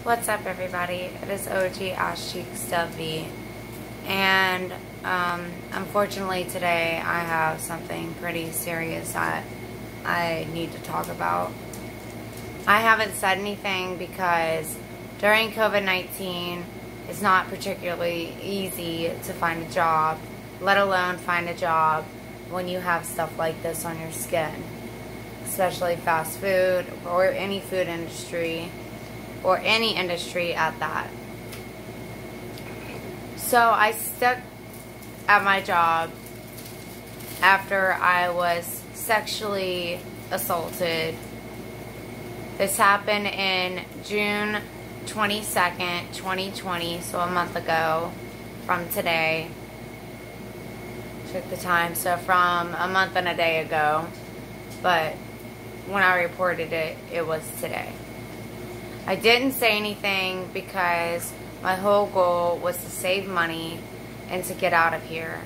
What's up, everybody? It is OG Ash Cheeks Stubby, and unfortunately today I have something pretty serious that I need to talk about. I haven't said anything because during COVID-19 it's not particularly easy to find a job, let alone find a job when you have stuff like this on your skin, especially fast food or any food industry, or any industry at that. So I stuck at my job after I was sexually assaulted. This happened in June 22nd, 2020, so a month ago from today. Check the time, so from a month and a day ago, but when I reported it, it was today. I didn't say anything because my whole goal was to save money and to get out of here.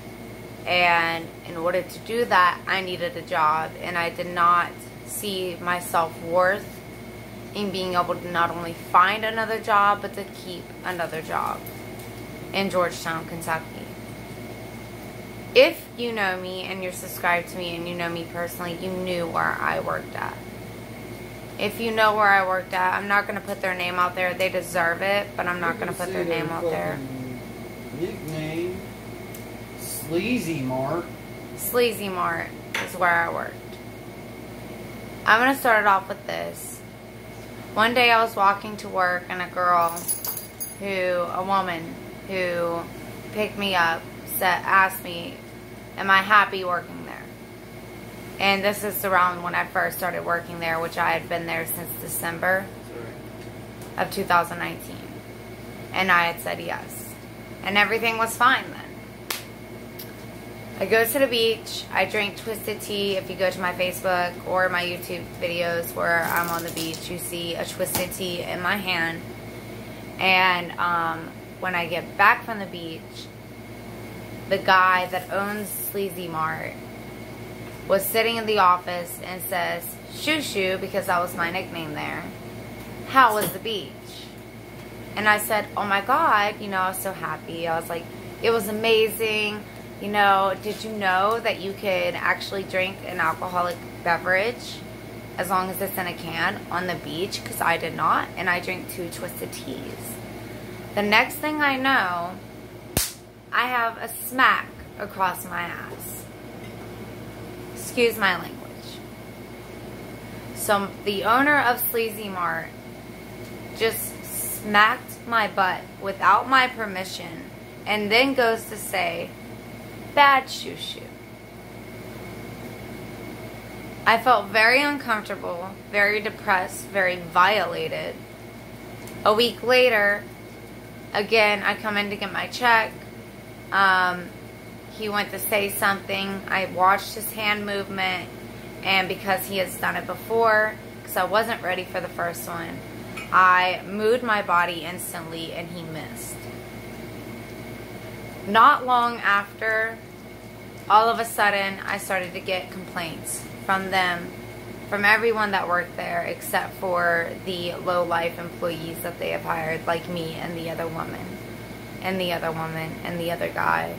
And in order to do that, I needed a job. And I did not see my self-worth in being able to not only find another job, but to keep another job in Georgetown, Kentucky. If you know me and you're subscribed to me and you know me personally, you knew where I worked at. If you know where I worked at, I'm not going to put their name out there. They deserve it, but I'm not going to put their name out there. Nickname, Sleazy Mart. Sleazy Mart is where I worked. I'm going to start it off with this. One day I was walking to work and a woman who picked me up, asked me, am I happy working there? And this is around when I first started working there, which I had been there since December of 2019. And I had said yes. And everything was fine then. I go to the beach. I drink twisted tea. If you go to my Facebook or my YouTube videos where I'm on the beach, you see a twisted tea in my hand. And when I get back from the beach, the guy that owns Sleazy Mart was sitting in the office and says, "Shoo Shoo," because that was my nickname there, "how was the beach?" And I said, "Oh my God," I was so happy. I was like, "It was amazing. Did you know that you could actually drink an alcoholic beverage as long as it's in a can on the beach?" Because I did not, and I drank 2 twisted teas. The next thing I know, I have a smack across my ass. Excuse my language. So the owner of Sleazy Mart just smacked my butt without my permission and then goes to say, "Bad shoo shoo." I felt very uncomfortable, very depressed, very violated. A week later, again, I come in to get my check. He went to say something. I watched his hand movement, and because he has done it before, because I wasn't ready for the first one, I moved my body instantly and he missed. Not long after, all of a sudden, I started to get complaints from them, from everyone that worked there, except for the low-life employees that they have hired, like me and the other woman, and the other woman, and the other guy,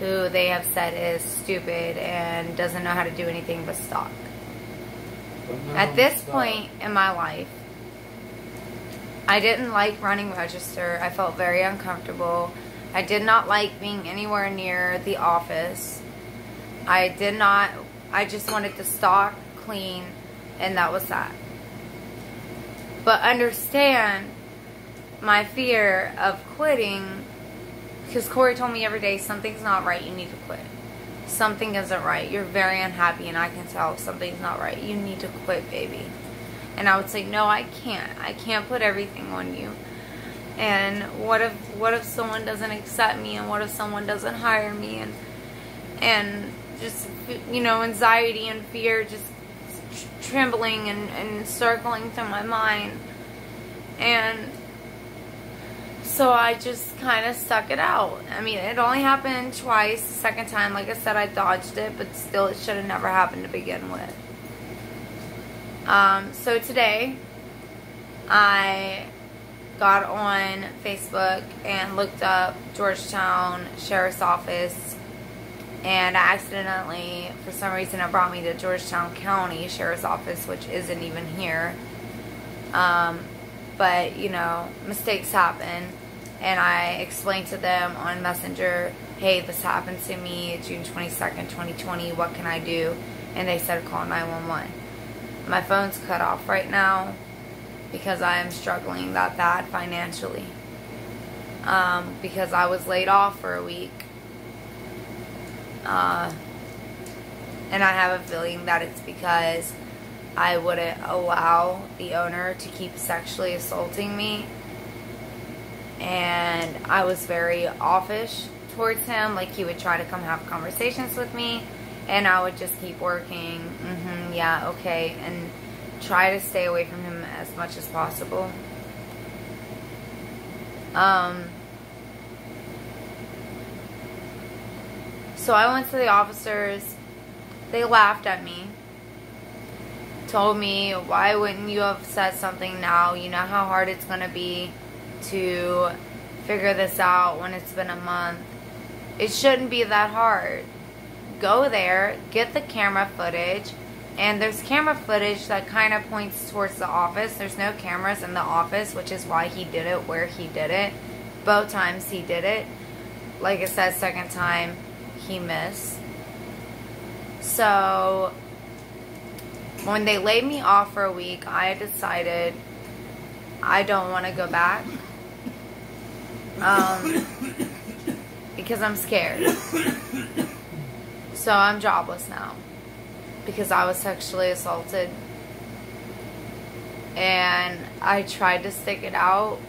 who they have said is stupid and doesn't know how to do anything but stalk. At this point in my life, I didn't like running register. I felt very uncomfortable. I did not like being anywhere near the office. I just wanted to stock, clean, and that was that. But understand my fear of quitting, because Corey told me every day, something's not right, you need to quit. Something isn't right. You're very unhappy and I can tell something's not right. You need to quit, baby. And I would say, no, I can't. I can't put everything on you. And what if someone doesn't accept me, and what if someone doesn't hire me, and just, anxiety and fear just trembling and circling through my mind. And so I just kind of stuck it out. I mean, it only happened twice. The second time, like I said, I dodged it, but still it should have never happened to begin with. So today, I got on Facebook and looked up Georgetown Sheriff's Office, and accidentally, for some reason, it brought me to Georgetown County Sheriff's Office, which isn't even here. But, you know, mistakes happen, and I explained to them on Messenger, hey, this happened to me June 22nd, 2020, what can I do? And they said call 911. My phone's cut off right now because I am struggling that bad financially. Because I was laid off for a week. And I have a feeling that it's because I wouldn't allow the owner to keep sexually assaulting me. And I was very offish towards him. Like, he would try to come have conversations with me, and I would just keep working. Yeah, okay. And try to stay away from him as much as possible. So I went to the officers. They laughed at me. Told me, why wouldn't you have said something now? You know how hard it's going to be to figure this out when it's been a month. It shouldn't be that hard. Go there, get the camera footage, and there's camera footage that kind of points towards the office. There's no cameras in the office, which is why he did it where he did it. Both times he did it. Like I said, second time he missed. So when they laid me off for a week, I decided I don't want to go back. Because I'm scared. So I'm jobless now. Because I was sexually assaulted. And I tried to stick it out.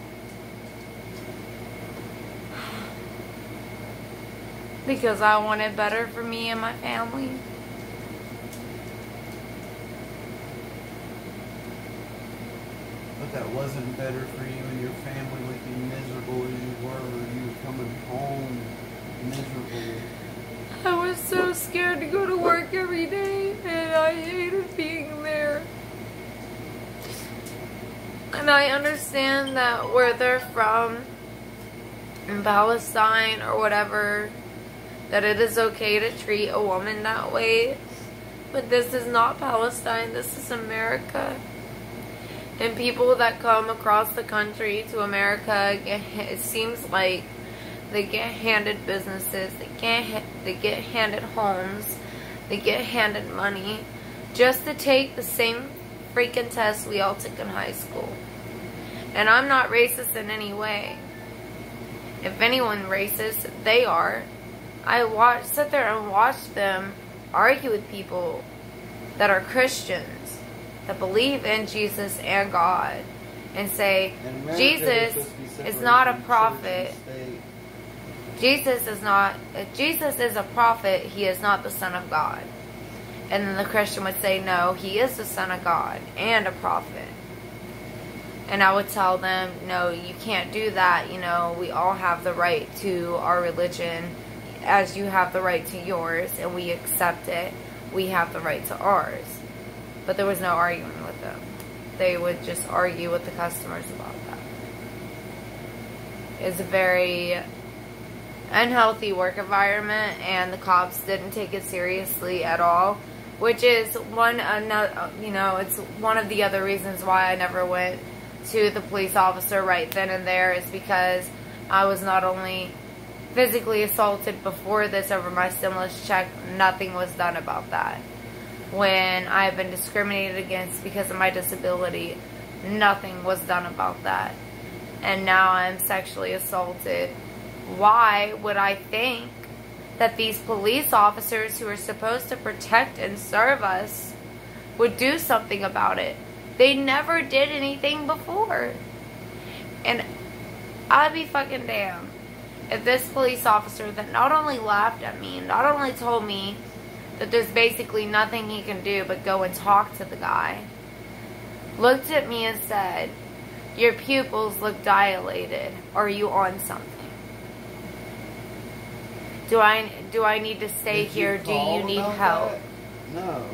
Because I wanted better for me and my family. But that wasn't better for you and your family with you miserable as you were. You were coming home miserable. I was so scared to go to work every day, and I hated being there. And I understand that where they're from, in Palestine or whatever, that it is okay to treat a woman that way. But this is not Palestine, this is America. And people that come across the country to America, it seems like they get handed businesses, they get handed homes, they get handed money, just to take the same freaking test we all took in high school. And I'm not racist in any way. If anyone racist, they are. I sit there and watch them argue with people that are Christians, that believe in Jesus and God, and say, Jesus is not a prophet. Jesus is a prophet. He is not the Son of God. And then the Christian would say, no, he is the Son of God and a prophet. And I would tell them, no, you can't do that. You know, we all have the right to our religion as you have the right to yours, and we accept it. We have the right to ours. But there was no arguing with them. They would just argue with the customers about that. It's a very unhealthy work environment, and the cops didn't take it seriously at all, which is it's one of the other reasons why I never went to the police officer right then and there, is because I was not only physically assaulted before this over my stimulus check, nothing was done about that. When I've been discriminated against because of my disability, nothing was done about that. And now I'm sexually assaulted. Why would I think that these police officers who are supposed to protect and serve us would do something about it? They never did anything before. And I'd be fucking damned if this police officer that not only laughed at me, not only told me that there's basically nothing he can do but go and talk to the guy, looked at me and said, your pupils look dilated. Are you on something? Do I need to stay here? Do you need help? No.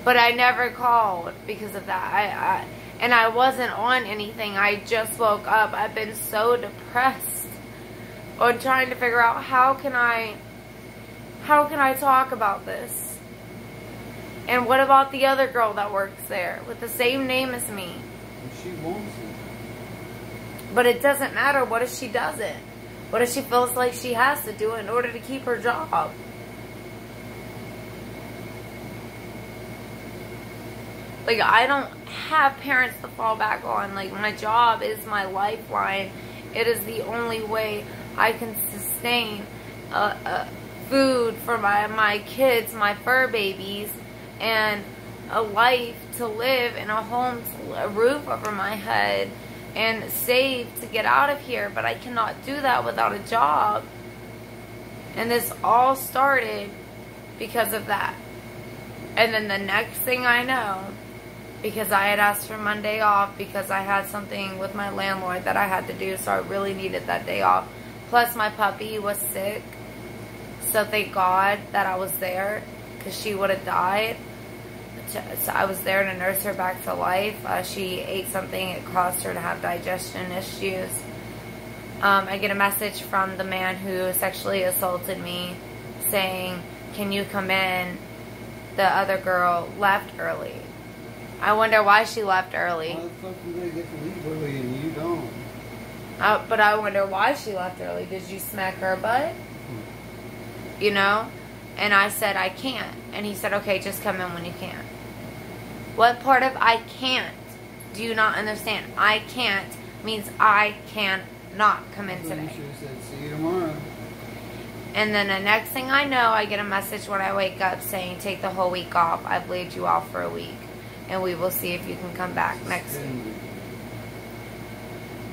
But I never called because of that. And I wasn't on anything. I just woke up. I've been so depressed on trying to figure out how can I talk about this? And what about the other girl that works there with the same name as me? She wants it. But it doesn't matter. What if she doesn't? What if she feels like she has to do it in order to keep her job? Like, I don't have parents to fall back on. Like, my job is my lifeline. It is the only way I can sustain food for my kids, my fur babies, and a life to live in a home, a roof over my head, and save to get out of here. But I cannot do that without a job. And this all started because of that. And then the next thing I know, because I had asked for Monday off because I had something with my landlord that I had to do, so I really needed that day off. Plus my puppy was sick, so thank God that I was there, because she would have died. So I was there to nurse her back to life. She ate something, it caused her to have digestion issues. I get a message from the man who sexually assaulted me saying, "Can you come in? The other girl left early." I wonder why she left early. Why the fuck do they get to leave early and you don't? But I wonder why she left early. Did you smack her butt? You know? And I said, I can't. And he said, okay, just come in when you can. What part of I can't do you not understand? I can't means I cannot come in today. You should have said, see you tomorrow. And then the next thing I know, I get a message when I wake up saying, take the whole week off. I've laid you off for a week. And we will see if you can come back next week.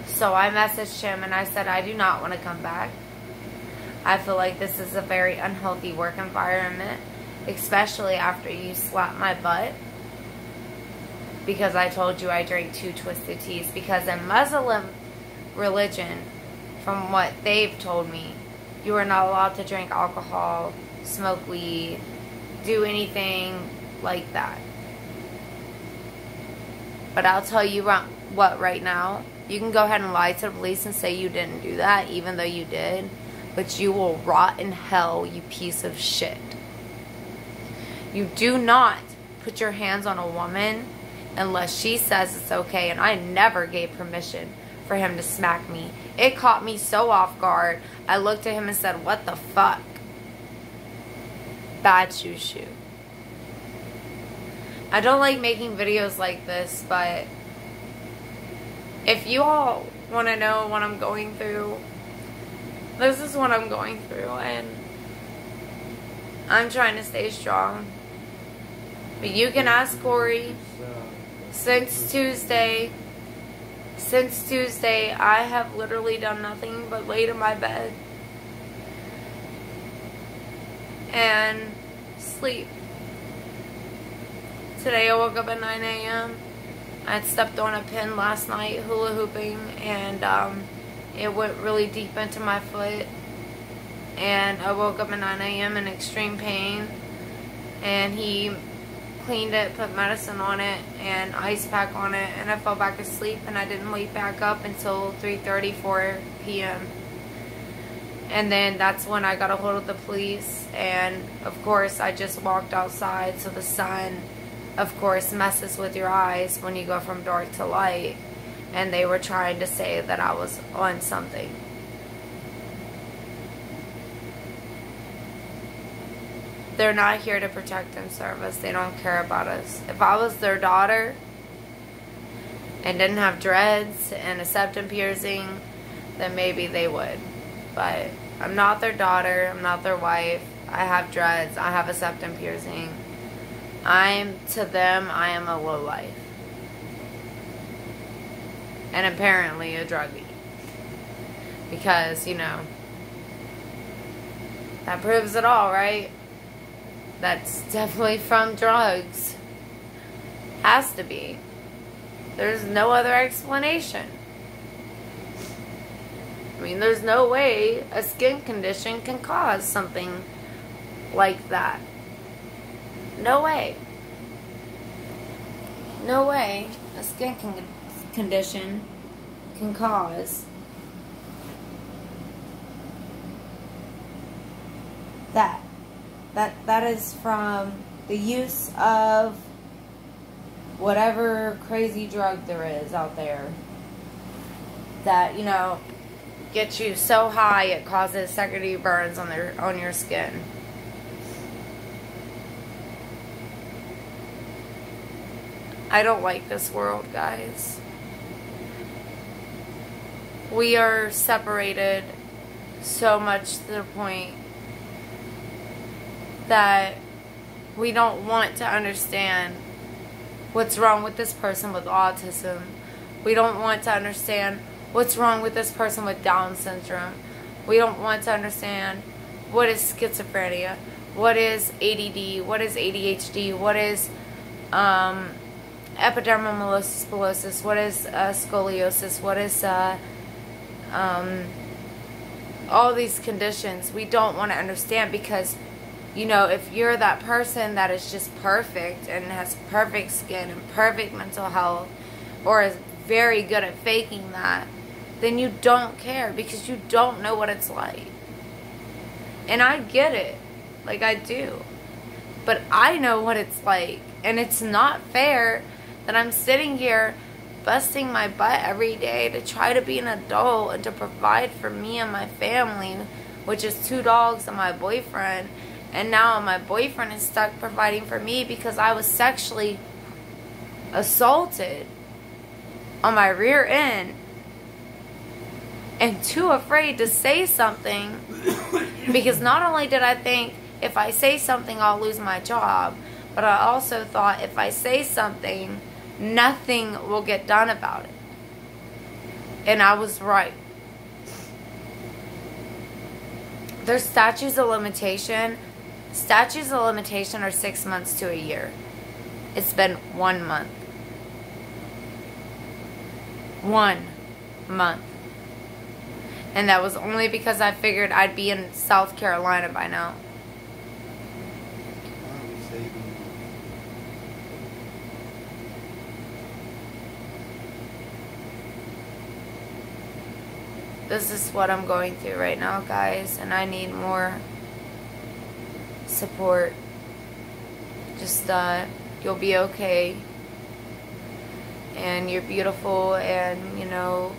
So I messaged him and I said, I do not want to come back. I feel like this is a very unhealthy work environment, especially after you slapped my butt because I told you I drank 2 Twisted Teas. Because in Muslim religion, from what they've told me, you are not allowed to drink alcohol, smoke weed, do anything like that. But I'll tell you what right now. You can go ahead and lie to the police and say you didn't do that, even though you did. But you will rot in hell, you piece of shit. You do not put your hands on a woman unless she says it's okay. And I never gave permission for him to smack me. It caught me so off guard. I looked at him and said, what the fuck? Bad shoo. I don't like making videos like this, but if you all want to know what I'm going through, this is what I'm going through, and I'm trying to stay strong. But you can ask Corey. Since Tuesday, I have literally done nothing but laid in my bed and sleep. Today I woke up at 9 a.m. I had stepped on a pin last night hula hooping, and it went really deep into my foot. And I woke up at 9 a.m. in extreme pain. And he cleaned it, put medicine on it, and ice pack on it. And I fell back asleep, and I didn't wake back up until 3:30, 4 p.m. And then that's when I got a hold of the police. And of course, I just walked outside, so the sun, of course, messes with your eyes when you go from dark to light. And they were trying to say that I was on something. They're not here to protect and serve us. They don't care about us. If I was their daughter and didn't have dreads and a septum piercing, then maybe they would. But I'm not their daughter. I'm not their wife. I have dreads. I have a septum piercing. To them, I am a lowlife. And apparently a druggie. Because, you know, that proves it all, right? That's definitely from drugs. Has to be. There's no other explanation. I mean, there's no way a skin condition can cause something like that. No way. No way. a skin condition can cause. That is from the use of whatever crazy drug there is out there that, you know, gets you so high it causes second-degree burns on your skin. I don't like this world, guys. We are separated so much to the point that we don't want to understand what's wrong with this person with autism. We don't want to understand what's wrong with this person with Down syndrome. We don't want to understand what is schizophrenia, what is ADD, what is ADHD, what is epidermolysis bullosis, what is scoliosis, what is all these conditions. We don't want to understand because, you know, if you're that person that is just perfect and has perfect skin and perfect mental health, or is very good at faking that, then you don't care because you don't know what it's like. And I get it. Like, I do. But I know what it's like. And it's not fair that I'm sitting here busting my butt every day to try to be an adult and to provide for me and my family, which is 2 dogs and my boyfriend. And now my boyfriend is stuck providing for me because I was sexually assaulted on my rear end and too afraid to say something because not only did I think if I say something I'll lose my job, but I also thought if I say something nothing will get done about it. And I was right. There's statutes of limitation. Statutes of limitation are 6 months to a year. It's been 1 month. 1 month. And that was only because I figured I'd be in South Carolina by now. This is what I'm going through right now, guys, and I need more support. Just you'll be okay, and you're beautiful, and you know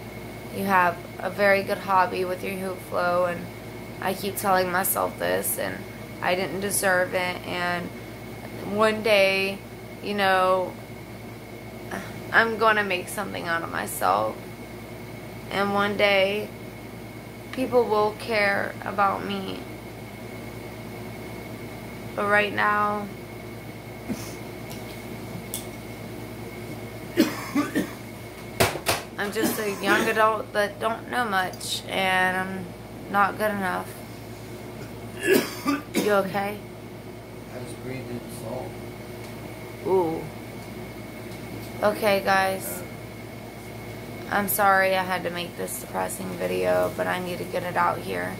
you have a very good hobby with your hoop flow, and I keep telling myself this, and I didn't deserve it, and one day, you know, I'm gonna make something out of myself, and one day people will care about me. But right now, I'm just a young adult that don't know much, and I'm not good enough. You okay? I just breathed in salt. Ooh. Okay, guys. I'm sorry I had to make this depressing video, but I need to get it out here.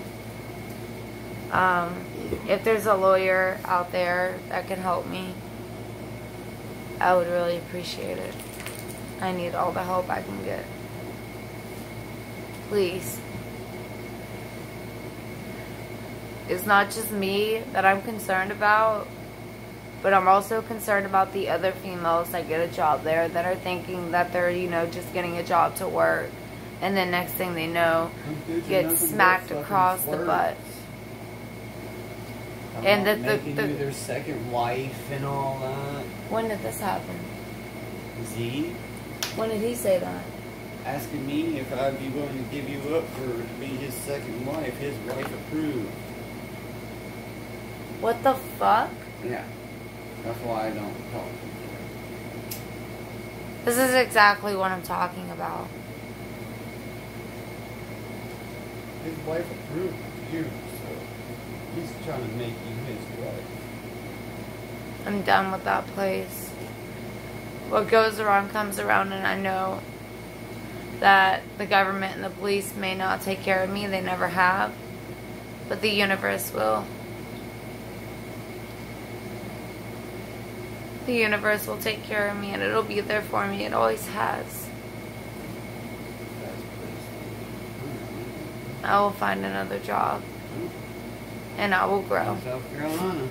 If there's a lawyer out there that can help me, I would really appreciate it. I need all the help I can get. Please. It's not just me that I'm concerned about, but I'm also concerned about the other females that get a job there that are thinking that they're, you know, just getting a job to work. And then next thing they know, get smacked across the butt. And making you their second wife and all that. When did this happen? Z? When did he say that? Asking me if I'd be willing to give you up to be his second wife. His wife approved. What the fuck? Yeah. That's why I don't talk to him. This is exactly what I'm talking about. His wife approved you, so he's trying to make you his wife. I'm done with that place. What goes around comes around, and I know that the government and the police may not take care of me. They never have. But the universe will. The universe will take care of me and it'll be there for me. It always has. I will find another job. And I will grow. South Carolina.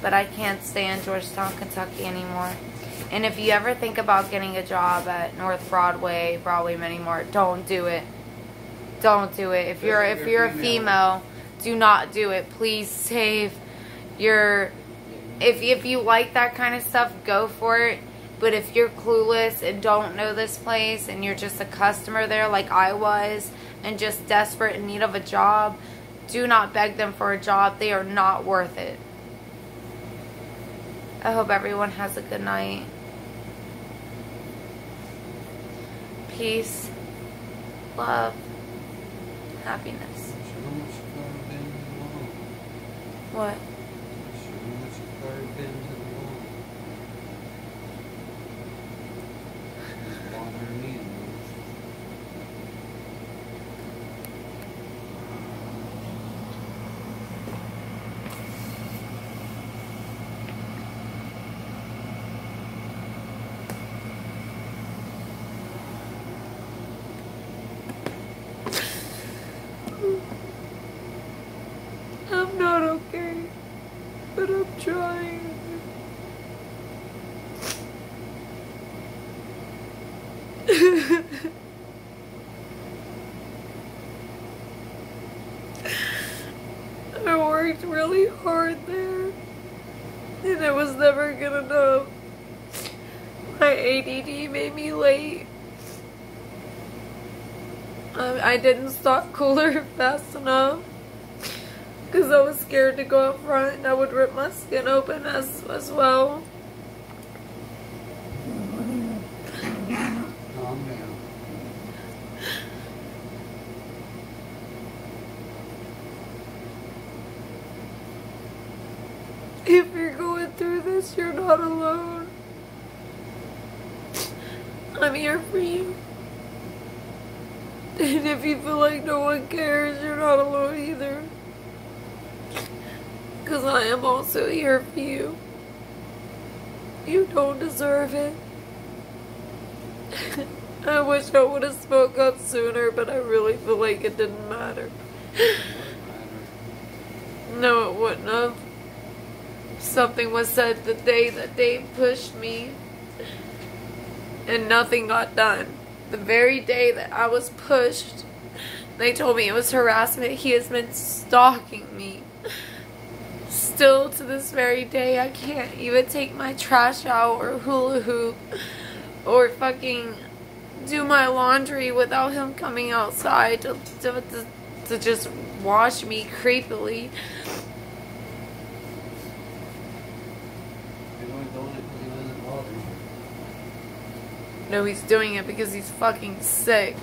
But I can't stay in Georgetown, Kentucky anymore. And if you ever think about getting a job at North Broadway, Mini Mart, don't do it. Don't do it. If you're a female, do not do it. Please save your... If you like that kind of stuff, go for it. But if you're clueless and don't know this place and you're just a customer there like I was and just desperate in need of a job, do not beg them for a job. They are not worth it. I hope everyone has a good night. Peace, love, happiness. What? I'm not okay, but I'm trying. I worked really hard there, and it was never good enough. My ADD made me late. I didn't stock cooler fast enough because I was scared to go up front and I would rip my skin open as well. Calm down. If you're going through this, you're not alone. I'm here for you. And if you feel like no one cares, you're not alone either. Because I am also here for you. You don't deserve it. I wish I would have spoke up sooner, but I really feel like it didn't matter. No, it wouldn't have. Something was said the day that Dave pushed me, and nothing got done. The very day that I was pushed, they told me it was harassment. He has been stalking me. Still to this very day, I can't even take my trash out or hula hoop or fucking do my laundry without him coming outside to just wash me creepily. No, he's doing it because he's fucking sick.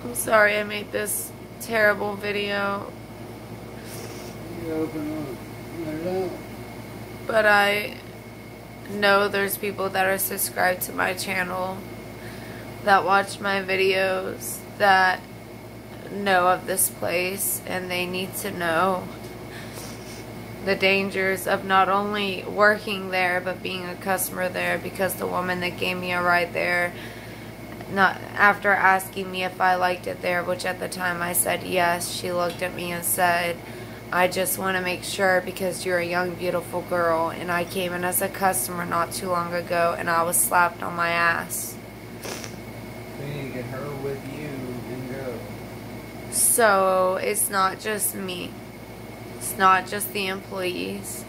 I'm sorry I made this terrible video. But I know there's people that are subscribed to my channel, that watch my videos, that know of this place, and they need to know the dangers of not only working there but being a customer there, because the woman that gave me a ride there, not after asking me if I liked it there, which at the time I said yes, she looked at me and said, I just want to make sure because you're a young beautiful girl, and I came in as a customer not too long ago and I was slapped on my ass. We need to get her with you and go. So it's not just me. It's not just the employees.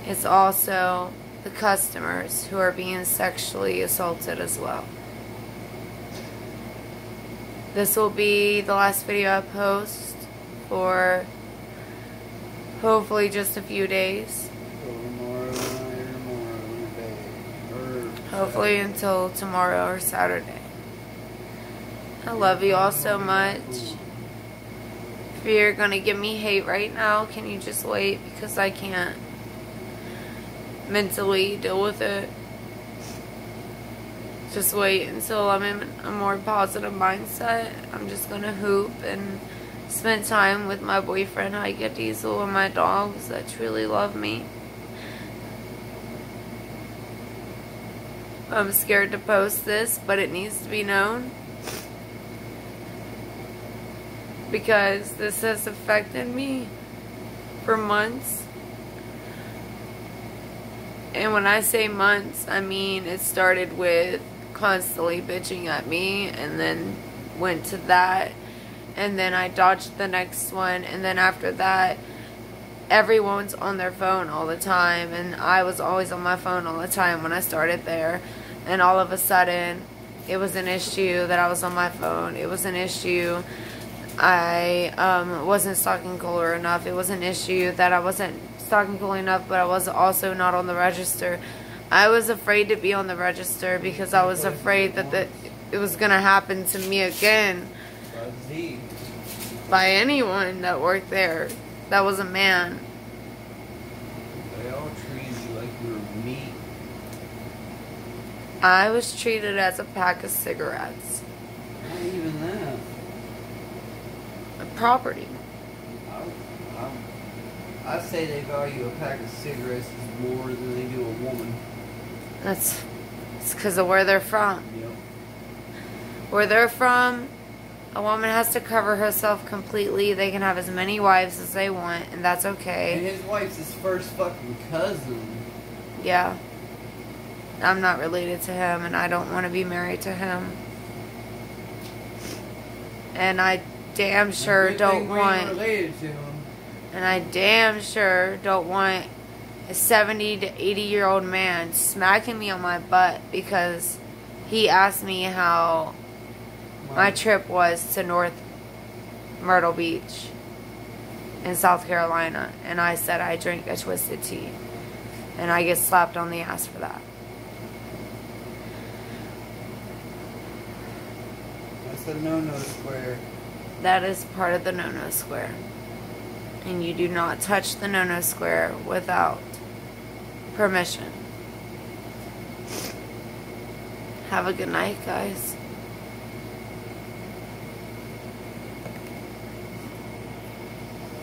It's also the customers who are being sexually assaulted as well. This will be the last video I post for hopefully just a few days. Hopefully until tomorrow or Saturday. I love you all so much. If you're gonna give me hate right now, can you just wait? Because I can't mentally deal with it. Just wait until I'm in a more positive mindset. I'm just gonna hoop and spend time with my boyfriend, Hiker Diesel, and my dogs that truly love me. I'm scared to post this, but it needs to be known. Because this has affected me for months. And when I say months, I mean it started with constantly bitching at me, and then went to that, and then I dodged the next one, and then after that, everyone's on their phone all the time, and I was always on my phone all the time when I started there, and all of a sudden, it was an issue that I was on my phone. It was an issue I wasn't stocking cooler enough. It was an issue that I wasn't stocking cooler enough, but I was also not on the register. I was afraid to be on the register because I was afraid that it was going to happen to me again. By anyone that worked there. That was a man. They all treated you like you were meat. I was treated as a pack of cigarettes. Not even that. A property. I say they value a pack of cigarettes more than they do a woman. It's because of where they're from. Yep. Where they're from, a woman has to cover herself completely. They can have as many wives as they want, and that's okay. And his wife's his first fucking cousin. Yeah. I'm not related to him, and I don't want to be married to him. And I damn sure don't want... related to him. And I damn sure don't want a 70 to 80-year-old man smacking me on my butt because he asked me how my trip was to North Myrtle Beach in South Carolina. And I said I drink a twisted tea. And I get slapped on the ass for that. That's the no-no square. That is part of the no-no square. And you do not touch the no-no square without permission. Have a good night, guys.